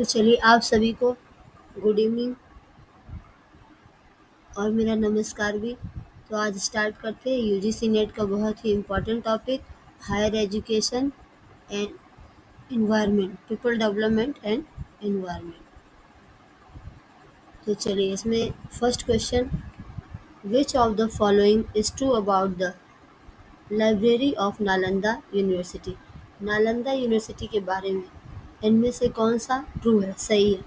तो चलिए आप सभी को गुड इवनिंग और मेरा नमस्कार भी। तो आज स्टार्ट करते हैं यूजीसी नेट का बहुत ही important topic higher education and environment, people development and environment. तो चलिए इसमें first question, which of the following is true about the library of Nalanda University. Nalanda University के बारे में इनमें से कौन सा ट्रू है, सही है।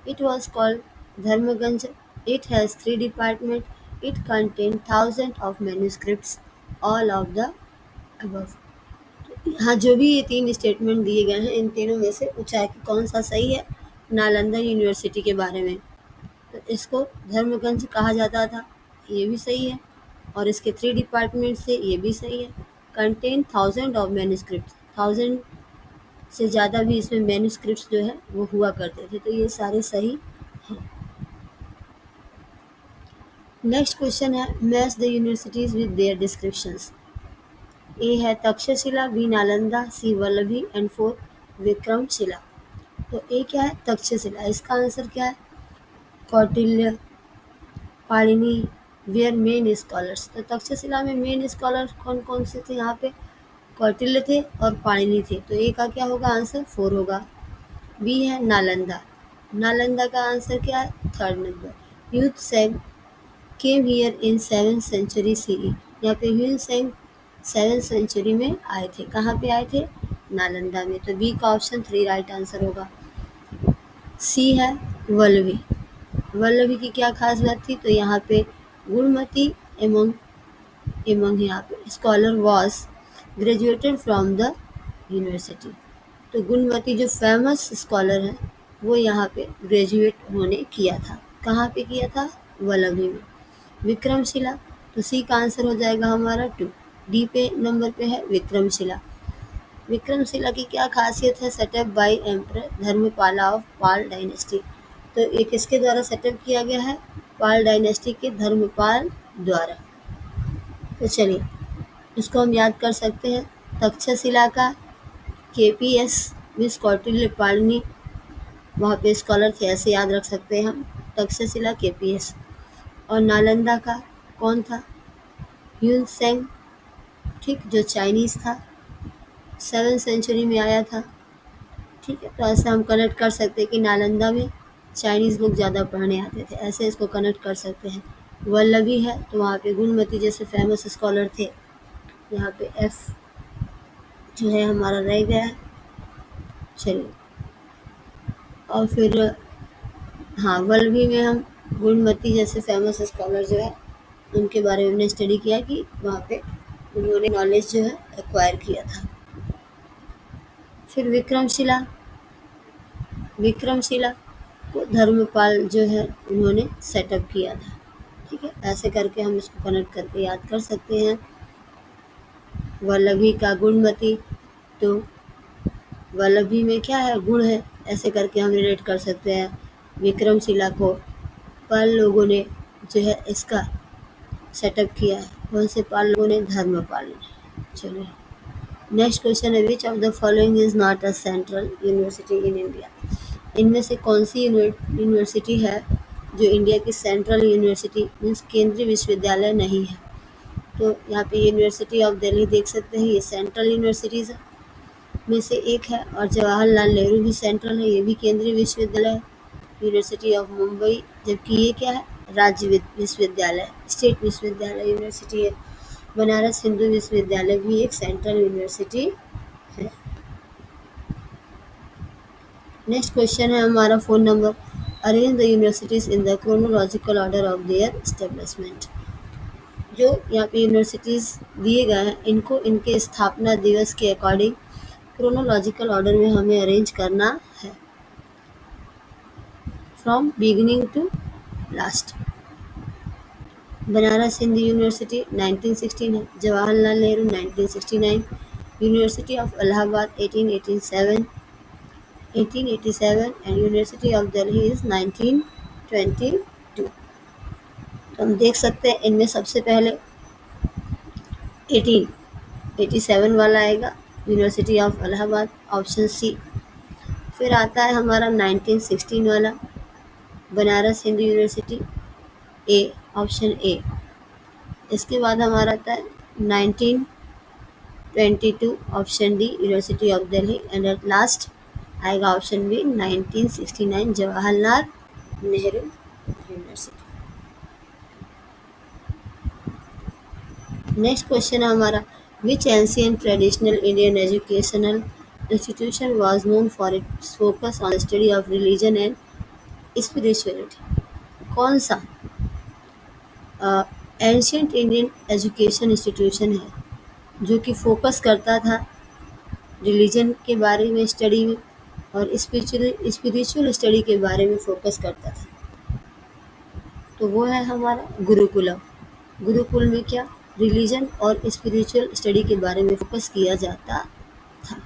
It was called Dharmaganj, it has 3 department, it contain thousand of manuscripts, all of the above. हाँ, जो भी ये 3 स्टेटमेंट दिए गए हैं इन तीनों में से पूछा है कि कौन सा सही है नालंदा यूनिवर्सिटी के बारे में। तो इसको धर्मगंज कहा जाता था, ये भी सही है, और इसके 3 डिपार्टमेंट से ये भी सही है। कंटेन थाउजेंड ऑफ मैन्यूस्क्रिप्ट, 1000 से ज़्यादा भी इसमें मैन्यूस्क्रिप्ट्स जो है वो हुआ करते थे, तो ये सारे सही हैं। नेक्स्ट क्वेश्चन है, match the universities with their descriptions. A है Takshashila, B Nalanda, C Vallabhi and 4 Vikramshila. तो ए क्या है, तक्षशिला। इसका आंसर क्या है, Kautilya, Panini, were main scholars. तो तक्षशिला में मेन स्कॉलर कौन कौन से थे, यहाँ पे कौटिल्य थे और पाणिनि थे। तो ए का क्या होगा, आंसर 4 होगा। बी है नालंदा, नालंदा का आंसर क्या है, 3rd number. Hiuen Tsang came here in 7th century CE। यहाँ पे ह्यून सेंग 7th सेंचुरी में आए थे। कहाँ पे आए थे, नालंदा में। तो बी का ऑप्शन 3 राइट आंसर होगा। सी है वल्लभी, वल्लभी की क्या खास बात थी, तो यहाँ पे गुणमती एमंग यहाँ पे scholar was graduated from the university. तो गुणमती जो फेमस स्कॉलर है वो यहाँ पे ग्रेजुएट होने किया था। कहाँ पे किया था, वल्लभी में। विक्रमशिला, तो सी का आंसर हो जाएगा हमारा 2। डी पे नंबर पे है विक्रमशिला। विक्रमशिला की क्या खासियत है, setup by emperor Dharmapala of Pala dynasty. तो ये किसके द्वारा सेटअप किया गया है, पाल डायनेस्टी के धर्मपाल द्वारा। तो चलिए इसको हम याद कर सकते हैं। तक्षशिला का KPS मिस कौटिल्य पाणिनि वहाँ पे स्कॉलर थे, ऐसे याद रख सकते हैं हम, तक्षशिला KPS। और नालंदा का कौन था, ह्यून सेंग, ठीक, जो चाइनीज़ था, 7th सेंचुरी में आया था। ठीक है, तो ऐसे हम कनेक्ट कर सकते हैं कि नालंदा में चाइनीज़ लोग ज़्यादा पढ़ने आते थे, ऐसे इसको कनेक्ट कर सकते हैं। वल्लभी है तो वहाँ पे गुणमती जैसे फेमस स्कॉलर थे, यहाँ पे F जो है हमारा रह गया है। चलिए, और फिर हाँ, वल्लभी में हम गुणमती जैसे फेमस स्कॉलर जो है उनके बारे में हमने स्टडी किया कि वहाँ पे उन्होंने नॉलेज जो है एक्वायर किया था। फिर विक्रमशिला, विक्रमशिला को धर्मपाल जो है उन्होंने सेटअप किया था। ठीक है, ऐसे करके हम इसको कनेक्ट करके याद कर सकते हैं। वल्लभी का गुणमती, तो वल्लभी में क्या है, गुण है, ऐसे करके हम रिलेट कर सकते हैं। विक्रमशिला को पाल लोगों ने जो है इसका सेटअप किया है, कौन से पाल लोगों ने, धर्मपाल ने। चलिए नेक्स्ट क्वेश्चन है, विच of the following is not a central university in India. इनमें से कौन सी यूनिवर्सिटी है जो इंडिया की सेंट्रल यूनिवर्सिटी मीन्स केंद्रीय विश्वविद्यालय नहीं है। तो यहाँ पे यूनिवर्सिटी ऑफ दिल्ली देख सकते हैं, ये सेंट्रल यूनिवर्सिटीज़ में से एक है, और जवाहरलाल नेहरू भी सेंट्रल है, ये भी केंद्रीय विश्वविद्यालय है। यूनिवर्सिटी ऑफ मुंबई, जबकि ये क्या है, राज्य विश्वविद्यालय, स्टेट विश्वविद्यालय यूनिवर्सिटी है। बनारस हिंदू विश्वविद्यालय भी एक सेंट्रल यूनिवर्सिटी है। नेक्स्ट क्वेश्चन है हमारा phone number, arrange the universities in the chronological order of their establishment. जो यहाँ पे यूनिवर्सिटीज़ दिए गए हैं इनको इनके स्थापना दिवस के अकॉर्डिंग क्रोनोलॉजिकल ऑर्डर में हमें अरेंज करना है, from beginning to last. Banaras Hindu University 1916 है, Jawaharlal Nehru 1969, University of Allahabad 1887 and University of Delhi is 1922। तो हम देख सकते हैं इनमें सबसे पहले 1887 वाला आएगा, University of Allahabad, option C. फिर आता है हमारा 1916 वाला, Banaras Hindu University, A, option A. इसके बाद हमारा आता है 1922, option D, University of Delhi. And at last आएगा option B, 1969, Jawaharlal Nehru University. Next question है हमारा, which ancient traditional Indian educational institution was known for its focus on the study of religion and spirituality? कौन सा एंशियंट इंडियन एजुकेशन इंस्टीट्यूशन है जो कि focus करता था रिलीजन के बारे में स्टडी में और स्पिरिचुअल स्टडी के बारे में फोकस करता था? तो वो है हमारा गुरुकुलम। गुरुकुल में क्या रिलीजन और स्पिरिचुअल स्टडी के बारे में फोकस किया जाता था।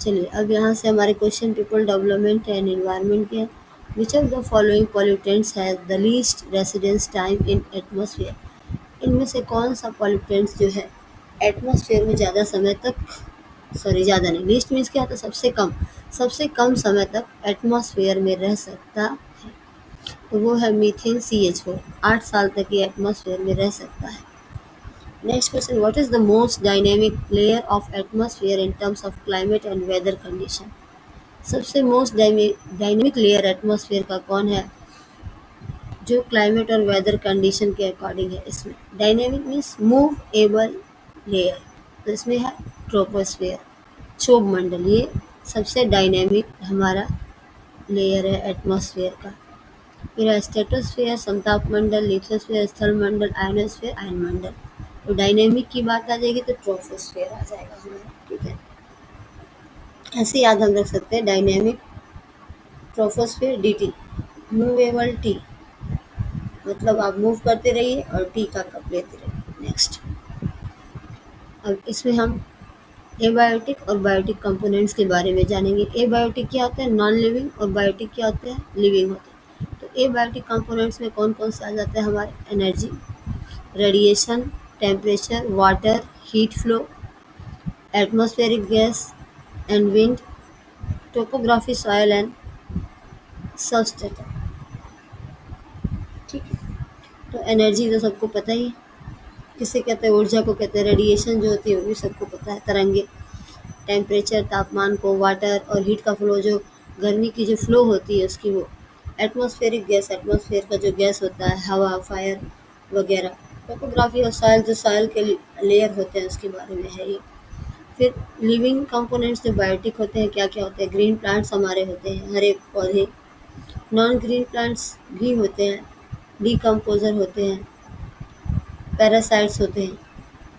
चलिए अब यहाँ से हमारे question people development and environment के, which of the following pollutants has the least residence time in atmosphere? इनमें से कौन सा पॉल्यूटेंट्स जो है एटमॉस्फेयर में ज़्यादा समय तक, सॉरी ज़्यादा नहीं, लीस्ट मीन्स क्या होता है, सबसे कम समय तक एटमॉस्फेयर में रह सकता है? तो वो है मीथेन CH4, 8 साल तक ये एटमॉस्फेयर में रह सकता है। Next question, what is the most dynamic layer of atmosphere in terms of climate and weather condition? सबसे मोस्ट डायनेमिक लेयर एटमॉस्फेयर का कौन है जो क्लाइमेट और वेदर कंडीशन के अकॉर्डिंग है? इसमें डायनेमिक मीन्स मूवेबल लेयर, तो इसमें है ट्रोपोस्फेयर, क्षोभ मंडल, ये सबसे डायनेमिक हमारा लेयर है एटमॉस्फेयर का। फिर है स्ट्रेटोस्फेयर, समताप मंडल, लिथोस्फेयर, स्थल मंडल, आयनोस्फेयर, आयन मंडल। तो डायनेमिक की बात आ जाएगी तो ट्रोपोस्फेयर आ जाएगा हमारा, ठीक है। ऐसे याद हम रख सकते हैं, dynamic troposphere DT, movable T, मतलब आप मूव करते रहिए और T का कप लेते रहिए। नेक्स्ट, अब इसमें हम एबायोटिक और बायोटिक कंपोनेंट्स के बारे में जानेंगे। एबायोटिक क्या होता है, नॉन लिविंग, और बायोटिक क्या होते हैं, लिविंग होते हैं। तो एबायोटिक कंपोनेंट्स में कौन कौन से आ जाते हैं हमारे, energy, radiation, temperature, water, heat flow, atmospheric gas and wind, topography, soil and substrata, ठीक है। तो एनर्जी तो सबको पता ही है, किसे कहते हैं, ऊर्जा को कहते हैं। रेडिएशन जो होती है वो भी सबको पता है, तरंगे। टेम्परेचर, तापमान को, वाटर और हीट का फ्लो, जो गर्मी की जो फ्लो होती है उसकी वो। एटमॉस्फेरिक गैस, एटमॉस्फेयर का जो गैस होता है, हवा, फायर वगैरह। टोपोग्राफी और सॉइल, जो सॉइल के लेयर होते हैं उसके बारे में है ये। फिर लिविंग कंपोनेंट्स जो बायोटिक होते हैं, क्या क्या होते हैं, ग्रीन प्लांट्स हमारे होते हैं, हरे पौधे। नॉन ग्रीन प्लांट्स भी होते हैं, डीकम्पोजर होते हैं, पैरासाइट्स होते हैं,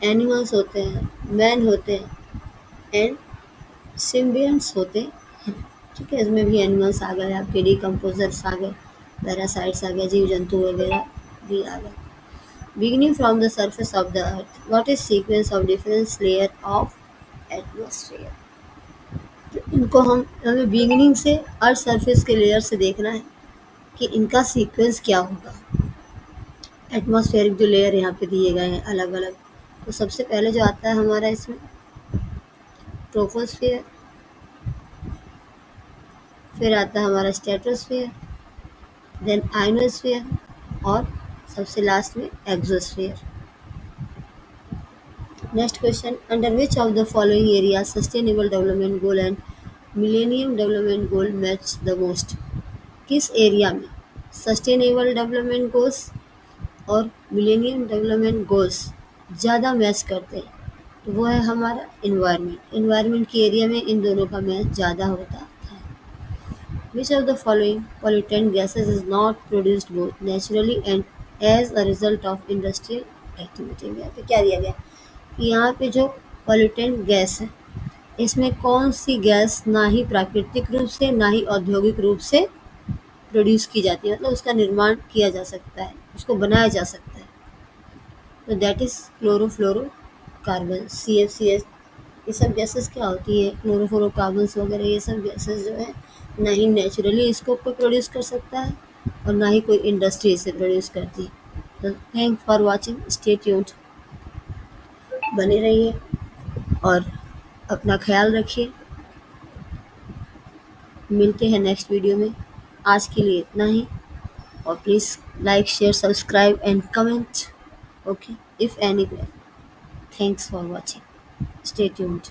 एनिमल्स होते हैं, मैन होते हैं एंड सिम्बियंट्स होते हैं, ठीक है। इसमें भी एनिमल्स आ गए, आपके डीकम्पोजर्स आ गए, पैरासाइट्स आ गए, जीव जंतु वगैरह भी आ गए। Beginning from the surface of the earth, what is sequence of difference layer of atmosphere? तो इनको हमें बिगिनिंग से अर्थ सरफेस के लेयर से देखना है कि इनका सीक्वेंस क्या होगा। एटमॉस्फेरिक जो लेयर यहाँ पे दिए गए हैं अलग अलग, तो सबसे पहले जो आता है हमारा इसमें ट्रोपोस्फेयर, फिर आता है हमारा स्ट्रेटोस्फेयर, देन आयनोस्फेयर और सबसे लास्ट में exosphere. Next question, under which of the following area sustainable development goal and millennium development goal match the most? किस एरिया में सस्टेनेबल डेवलपमेंट गोल्स और मिलेनियम डेवलपमेंट गोल्स ज़्यादा मैच करते हैं? तो वो है हमारा इन्वायरमेंट। इन्वायरमेंट की एरिया में इन दोनों का मैच ज़्यादा होता है। Which of the following pollutant gases is not produced both naturally and as a result of industrial activity? में यहाँ पे क्या दिया गया कि यहाँ पे जो pollutant गैस है, इसमें कौन सी गैस ना ही प्राकृतिक रूप से ना ही औद्योगिक रूप से प्रोड्यूस की जाती है, मतलब उसका निर्माण किया जा सकता है, उसको बनाया जा सकता है। तो दैट इज क्लोरोफ्लोरोकार्बन, CFCS। ये सब गैसेस क्या होती है, क्लोरोफ्लोरोकार्बन्स वगैरह, ये सब गैसेस जो है ना ही नेचुरली इसको कोई प्रोड्यूस कर सकता है और ना ही कोई इंडस्ट्री इसे प्रोड्यूस करती है। तो thank for watching, stay tuned, बने रहिए और अपना ख्याल रखिए। मिलते हैं नेक्स्ट वीडियो में। आज के लिए इतना ही। और please like share subscribe and comment, okay, if any. Thanks for watching, stay tuned.